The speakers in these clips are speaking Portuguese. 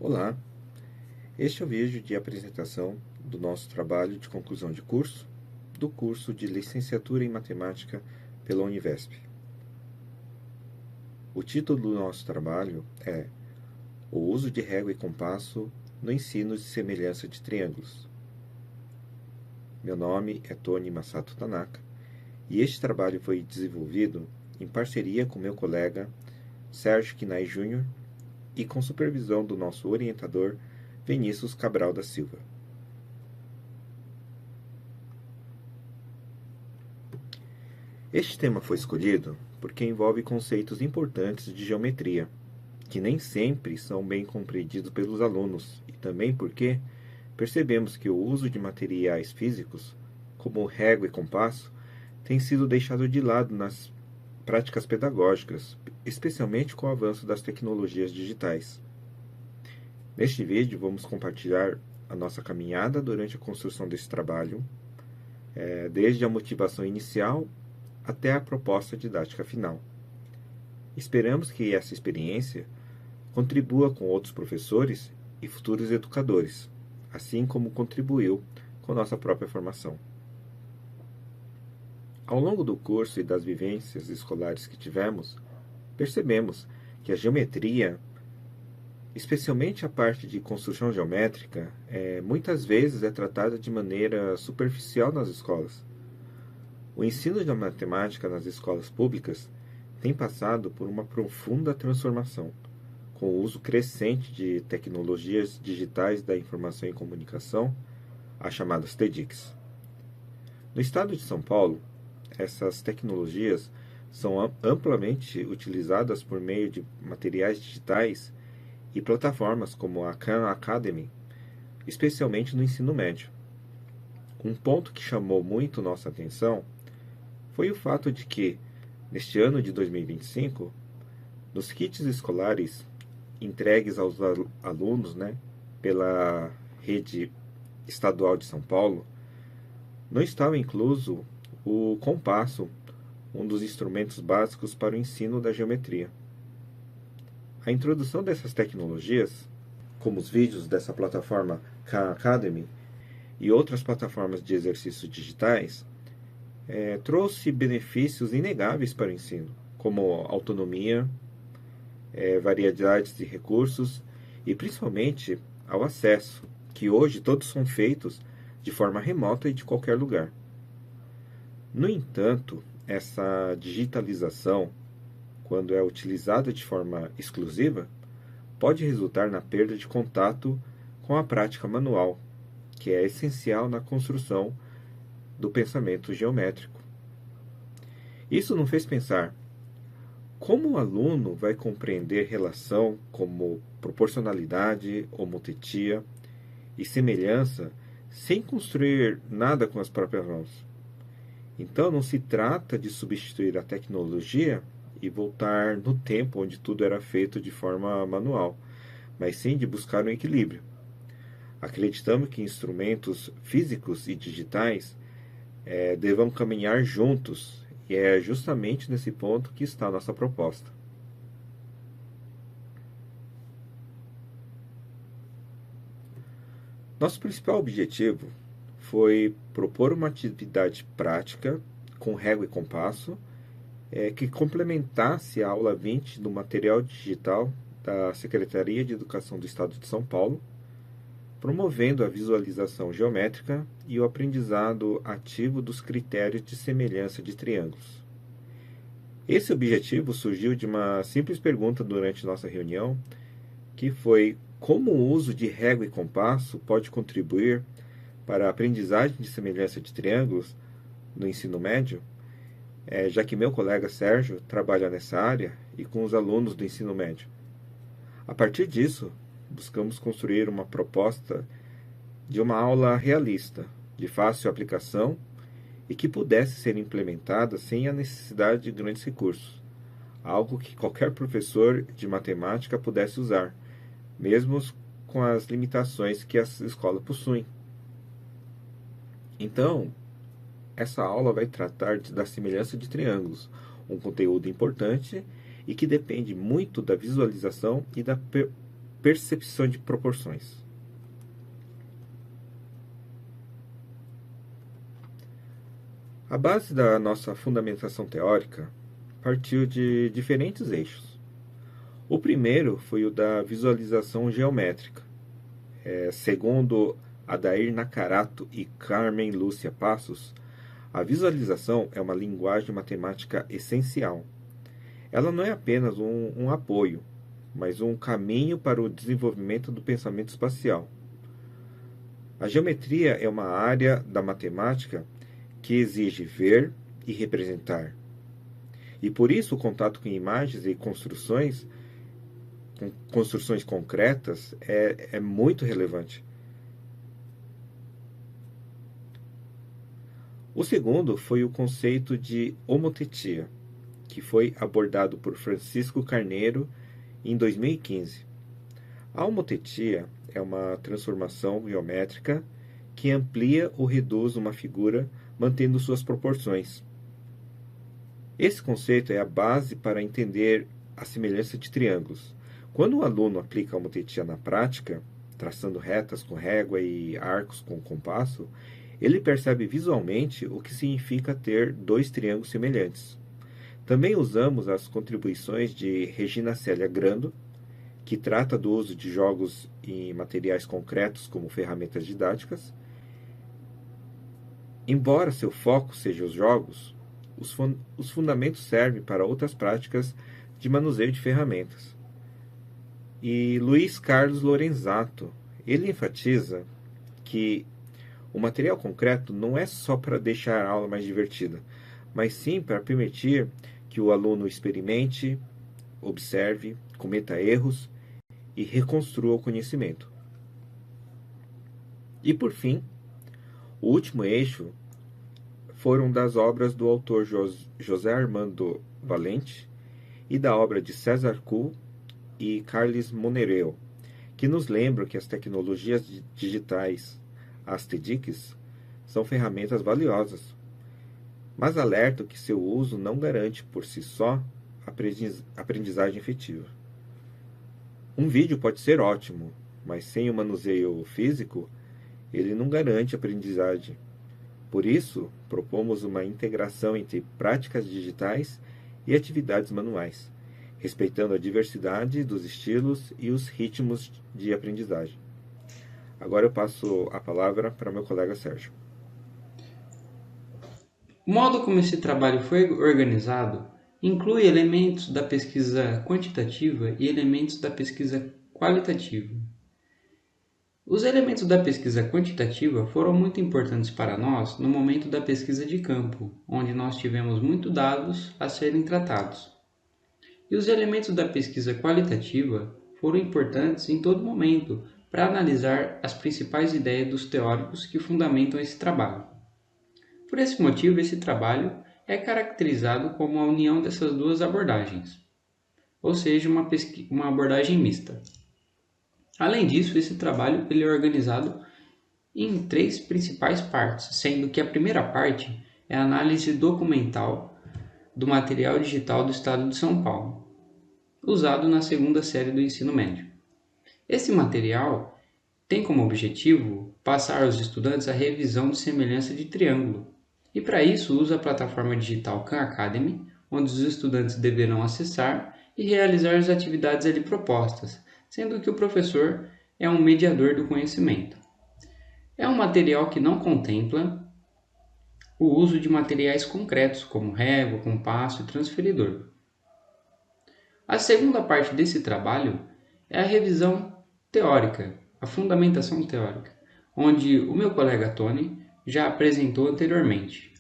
Olá, este é o vídeo de apresentação do nosso trabalho de conclusão de curso, do curso de Licenciatura em Matemática pela Univesp. O título do nosso trabalho é O uso de régua e compasso no ensino de semelhança de triângulos. Meu nome é Tony Masato Tanaka e este trabalho foi desenvolvido em parceria com meu colega Sérgio Kinai Júnior e com supervisão do nosso orientador Vinícius Cabral da Silva. Este tema foi escolhido porque envolve conceitos importantes de geometria, que nem sempre são bem compreendidos pelos alunos, e também porque percebemos que o uso de materiais físicos, como régua e compasso, tem sido deixado de lado nas práticas pedagógicas, especialmente com o avanço das tecnologias digitais. Neste vídeo, vamos compartilhar a nossa caminhada durante a construção desse trabalho, desde a motivação inicial até a proposta didática final. Esperamos que essa experiência contribua com outros professores e futuros educadores, assim como contribuiu com nossa própria formação. Ao longo do curso e das vivências escolares que tivemos, percebemos que a geometria, especialmente a parte de construção geométrica, muitas vezes é tratada de maneira superficial nas escolas. O ensino da matemática nas escolas públicas tem passado por uma profunda transformação, com o uso crescente de tecnologias digitais da informação e comunicação, as chamadas TDICs. No estado de São Paulo, essas tecnologias são amplamente utilizadas por meio de materiais digitais e plataformas como a Khan Academy, especialmente no ensino médio. Um ponto que chamou muito nossa atenção foi o fato de que, neste ano de 2025, nos kits escolares entregues aos alunos pela rede estadual de São Paulo, não estava incluso o compasso, um dos instrumentos básicos para o ensino da geometria. A introdução dessas tecnologias, como os vídeos dessa plataforma Khan Academy e outras plataformas de exercícios digitais, trouxe benefícios inegáveis para o ensino, como autonomia, variedades de recursos e principalmente ao acesso, que hoje todos são feitos de forma remota e de qualquer lugar. No entanto, essa digitalização, quando é utilizada de forma exclusiva, pode resultar na perda de contato com a prática manual, que é essencial na construção do pensamento geométrico. Isso nos fez pensar: como o aluno vai compreender relação como proporcionalidade, homotetia e semelhança sem construir nada com as próprias mãos? Então, não se trata de substituir a tecnologia e voltar no tempo onde tudo era feito de forma manual, mas sim de buscar um equilíbrio. Acreditamos que instrumentos físicos e digitais devam caminhar juntos, e é justamente nesse ponto que está a nossa proposta. Nosso principal objetivo foi propor uma atividade prática com régua e compasso que complementasse a aula 20 do material digital da Secretaria de Educação do Estado de São Paulo, promovendo a visualização geométrica e o aprendizado ativo dos critérios de semelhança de triângulos. Esse objetivo surgiu de uma simples pergunta durante nossa reunião, que foi: como o uso de régua e compasso pode contribuir para a aprendizagem de semelhança de triângulos no ensino médio, já que meu colega Sérgio trabalha nessa área e com os alunos do ensino médio. A partir disso, buscamos construir uma proposta de uma aula realista, de fácil aplicação e que pudesse ser implementada sem a necessidade de grandes recursos, algo que qualquer professor de matemática pudesse usar, mesmo com as limitações que as escolas possuem. Então, essa aula vai tratar da semelhança de triângulos, um conteúdo importante e que depende muito da visualização e da percepção de proporções. A base da nossa fundamentação teórica partiu de diferentes eixos. O primeiro foi o da visualização geométrica. Segundo Adair Nakarato e Carmen Lúcia Passos, a visualização é uma linguagem matemática essencial. Ela não é apenas um apoio, mas um caminho para o desenvolvimento do pensamento espacial. A geometria é uma área da matemática que exige ver e representar. E por isso o contato com imagens e construções concretas é muito relevante. O segundo foi o conceito de homotetia, que foi abordado por Francisco Carneiro em 2015. A homotetia é uma transformação geométrica que amplia ou reduz uma figura mantendo suas proporções. Esse conceito é a base para entender a semelhança de triângulos. Quando o aluno aplica a homotetia na prática, traçando retas com régua e arcos com compasso, ele percebe visualmente o que significa ter dois triângulos semelhantes. Também usamos as contribuições de Regina Célia Grando, que trata do uso de jogos em materiais concretos como ferramentas didáticas. Embora seu foco seja os jogos, os fundamentos servem para outras práticas de manuseio de ferramentas. E Luiz Carlos Lorenzato, ele enfatiza que o material concreto não é só para deixar a aula mais divertida, mas sim para permitir que o aluno experimente, observe, cometa erros e reconstrua o conhecimento. E por fim, o último eixo foram das obras do autor José Armando Valente e da obra de César Kuhl e Carles Monereu, que nos lembram que as tecnologias digitais, as TDICs, são ferramentas valiosas, mas alertam que seu uso não garante por si só aprendizagem efetiva. Um vídeo pode ser ótimo, mas sem o manuseio físico, ele não garante aprendizagem. Por isso, propomos uma integração entre práticas digitais e atividades manuais, respeitando a diversidade dos estilos e os ritmos de aprendizagem. Agora eu passo a palavra para meu colega Sérgio. O modo como esse trabalho foi organizado inclui elementos da pesquisa quantitativa e elementos da pesquisa qualitativa. Os elementos da pesquisa quantitativa foram muito importantes para nós no momento da pesquisa de campo, onde nós tivemos muitos dados a serem tratados. E os elementos da pesquisa qualitativa foram importantes em todo momento para analisar as principais ideias dos teóricos que fundamentam esse trabalho. Por esse motivo, esse trabalho é caracterizado como a união dessas duas abordagens, ou seja, uma abordagem mista. Além disso, esse trabalho ele é organizado em 3 principais partes, sendo que a primeira parte é a análise documental do material digital do Estado de São Paulo, usado na segunda série do ensino médio. Esse material tem como objetivo passar aos estudantes a revisão de semelhança de triângulo, e para isso usa a plataforma digital Khan Academy, onde os estudantes deverão acessar e realizar as atividades ali propostas, sendo que o professor é um mediador do conhecimento. É um material que não contempla o uso de materiais concretos, como régua, compasso e transferidor. A segunda parte desse trabalho é a revisão teórica, a fundamentação teórica, onde o meu colega Tony já apresentou anteriormente.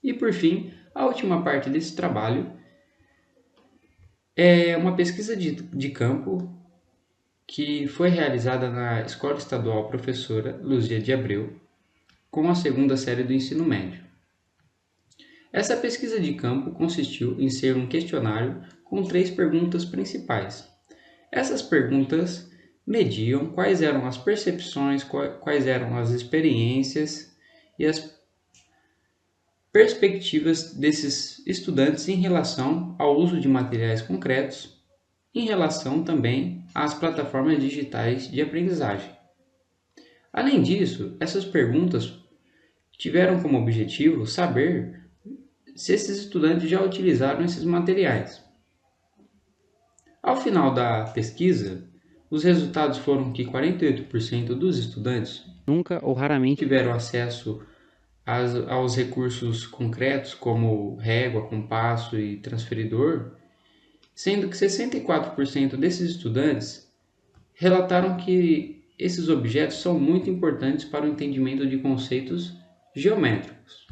E por fim, a última parte desse trabalho é uma pesquisa de campo que foi realizada na Escola Estadual Professora Luzia de Abreu, com a segunda série do ensino médio. Essa pesquisa de campo consistiu em ser um questionário com 3 perguntas principais. Essas perguntas mediam quais eram as percepções, quais eram as experiências e as perspectivas desses estudantes em relação ao uso de materiais concretos, em relação também às plataformas digitais de aprendizagem. Além disso, essas perguntas tiveram como objetivo saber se esses estudantes já utilizaram esses materiais. Ao final da pesquisa, os resultados foram que 48% dos estudantes nunca ou raramente tiveram acesso aos recursos concretos como régua, compasso e transferidor, sendo que 64% desses estudantes relataram que esses objetos são muito importantes para o entendimento de conceitos geométricos.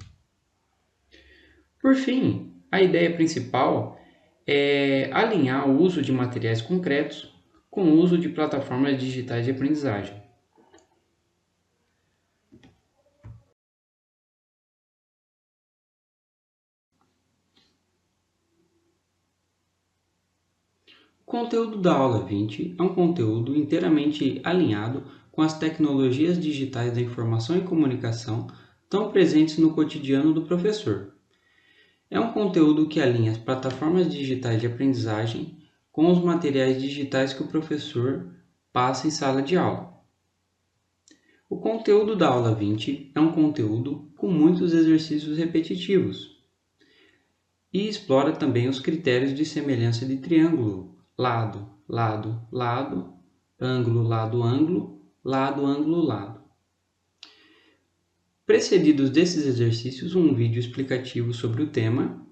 Por fim, a ideia principal é alinhar o uso de materiais concretos com o uso de plataformas digitais de aprendizagem. O conteúdo da aula 20 é um conteúdo inteiramente alinhado com as tecnologias digitais da informação e comunicação tão presentes no cotidiano do professor. É um conteúdo que alinha as plataformas digitais de aprendizagem com os materiais digitais que o professor passa em sala de aula. O conteúdo da aula 20 é um conteúdo com muitos exercícios repetitivos e explora também os critérios de semelhança de triângulo: lado, lado, lado, ângulo, lado, ângulo, lado, ângulo, lado. Precedidos desses exercícios, um vídeo explicativo sobre o tema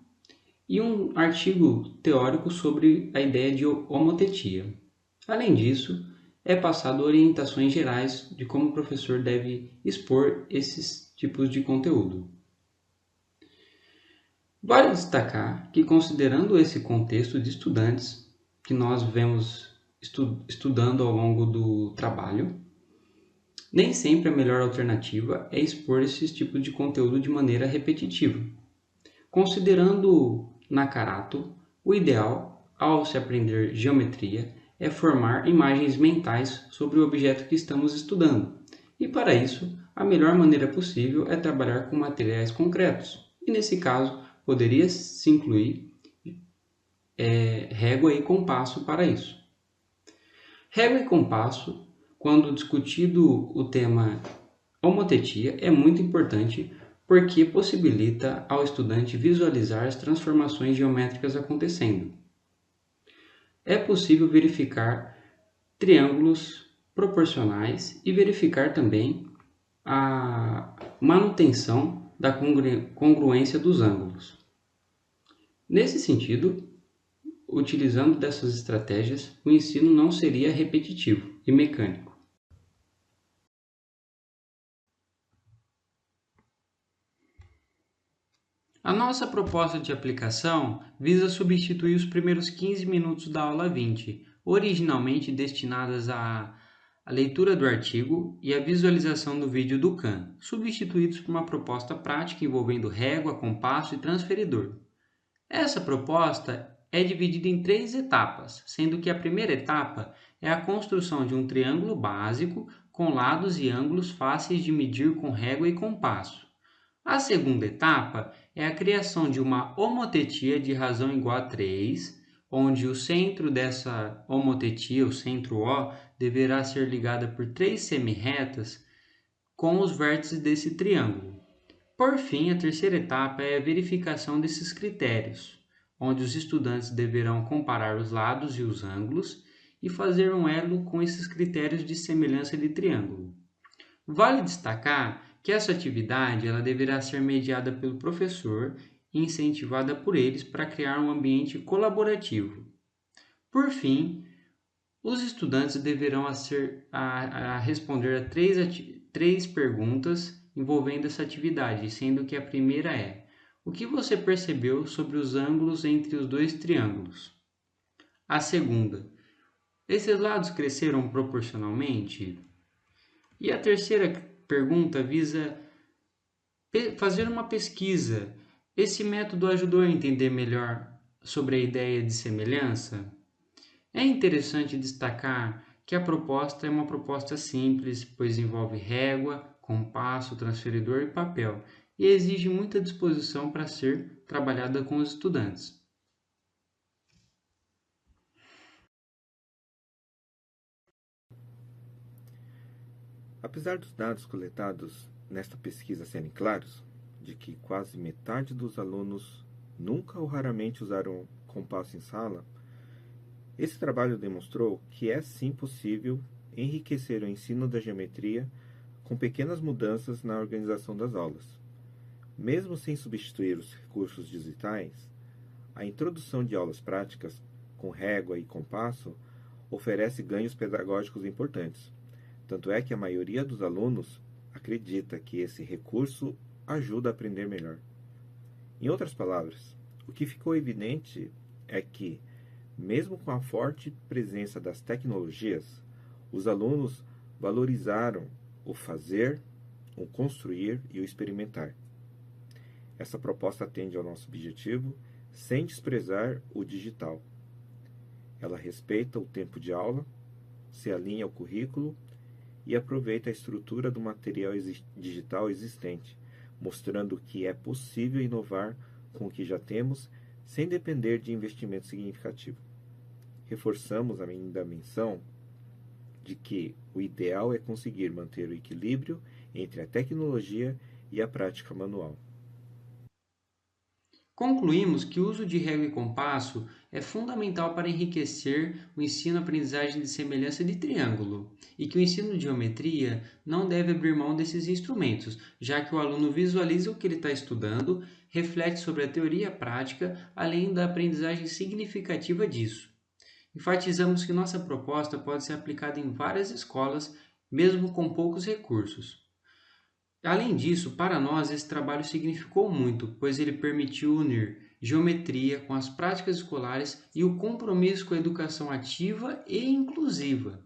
e um artigo teórico sobre a ideia de homotetia. Além disso, é passado orientações gerais de como o professor deve expor esses tipos de conteúdo. Vale destacar que, considerando esse contexto de estudantes que nós vemos estudando ao longo do trabalho, nem sempre a melhor alternativa é expor esses tipos de conteúdo de maneira repetitiva. Considerando Nakarato, o ideal, ao se aprender geometria, é formar imagens mentais sobre o objeto que estamos estudando. E para isso, a melhor maneira possível é trabalhar com materiais concretos. E nesse caso, poderia se incluir régua e compasso para isso. Régua e compasso, quando discutido o tema homotetia, é muito importante porque possibilita ao estudante visualizar as transformações geométricas acontecendo. É possível verificar triângulos proporcionais e verificar também a manutenção da congruência dos ângulos. Nesse sentido, utilizando dessas estratégias, o ensino não seria repetitivo e mecânico. A nossa proposta de aplicação visa substituir os primeiros 15 minutos da aula 20, originalmente destinadas à leitura do artigo e à visualização do vídeo do CAN, substituídos por uma proposta prática envolvendo régua, compasso e transferidor. Essa proposta é dividida em 3 etapas, sendo que a primeira etapa é a construção de um triângulo básico com lados e ângulos fáceis de medir com régua e compasso. A segunda etapa é a criação de uma homotetia de razão igual a 3, onde o centro dessa homotetia, o centro O, deverá ser ligada por 3 semirretas com os vértices desse triângulo. Por fim, a terceira etapa é a verificação desses critérios, onde os estudantes deverão comparar os lados e os ângulos e fazer um elo com esses critérios de semelhança de triângulo. Vale destacar que essa atividade ela deverá ser mediada pelo professor e incentivada por eles para criar um ambiente colaborativo. Por fim, os estudantes deverão responder a três perguntas envolvendo essa atividade, sendo que a primeira é: o que você percebeu sobre os ângulos entre os dois triângulos? A segunda: esses lados cresceram proporcionalmente? E a terceira pergunta visa fazer uma pesquisa. Esse método ajudou a entender melhor sobre a ideia de semelhança? É interessante destacar que a proposta é uma proposta simples, pois envolve régua, compasso, transferidor e papel, e exige muita disposição para ser trabalhada com os estudantes. Apesar dos dados coletados nesta pesquisa serem claros, de que quase metade dos alunos nunca ou raramente usaram compasso em sala, esse trabalho demonstrou que é sim possível enriquecer o ensino da geometria com pequenas mudanças na organização das aulas. Mesmo sem substituir os recursos digitais, a introdução de aulas práticas com régua e compasso oferece ganhos pedagógicos importantes. Tanto é que a maioria dos alunos acredita que esse recurso ajuda a aprender melhor. Em outras palavras, o que ficou evidente é que, mesmo com a forte presença das tecnologias, os alunos valorizaram o fazer, o construir e o experimentar. Essa proposta atende ao nosso objetivo sem desprezar o digital. Ela respeita o tempo de aula, se alinha ao currículo e aproveita a estrutura do material digital existente, mostrando que é possível inovar com o que já temos sem depender de investimento significativo. Reforçamos ainda a menção de que o ideal é conseguir manter o equilíbrio entre a tecnologia e a prática manual. Concluímos que o uso de régua e compasso é fundamental para enriquecer o ensino-aprendizagem de semelhança de triângulo e que o ensino de geometria não deve abrir mão desses instrumentos, já que o aluno visualiza o que ele está estudando, reflete sobre a teoria e a prática, além da aprendizagem significativa disso. Enfatizamos que nossa proposta pode ser aplicada em várias escolas, mesmo com poucos recursos. Além disso, para nós esse trabalho significou muito, pois ele permitiu unir geometria com as práticas escolares e o compromisso com a educação ativa e inclusiva.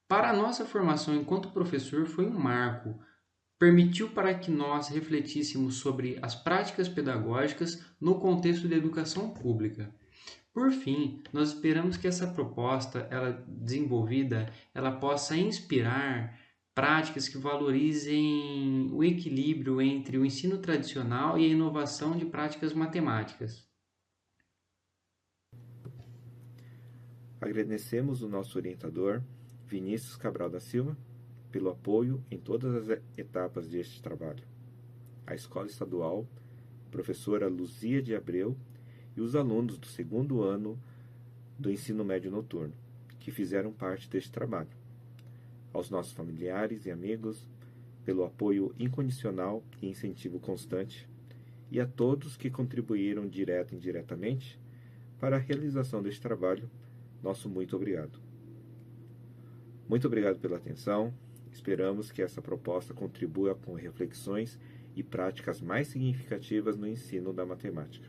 Para a nossa formação enquanto professor foi um marco, permitiu para que nós refletíssemos sobre as práticas pedagógicas no contexto da educação pública. Por fim, nós esperamos que essa proposta, ela desenvolvida, ela possa inspirar práticas que valorizem o equilíbrio entre o ensino tradicional e a inovação de práticas matemáticas. Agradecemos o nosso orientador, Vinícius Cabral da Silva, pelo apoio em todas as etapas deste trabalho. A Escola Estadual, professora Luzia de Abreu e os alunos do segundo ano do ensino médio noturno, que fizeram parte deste trabalho. Aos nossos familiares e amigos, pelo apoio incondicional e incentivo constante, e a todos que contribuíram direto e indiretamente para a realização deste trabalho, nosso muito obrigado. Muito obrigado pela atenção. Esperamos que essa proposta contribua com reflexões e práticas mais significativas no ensino da matemática.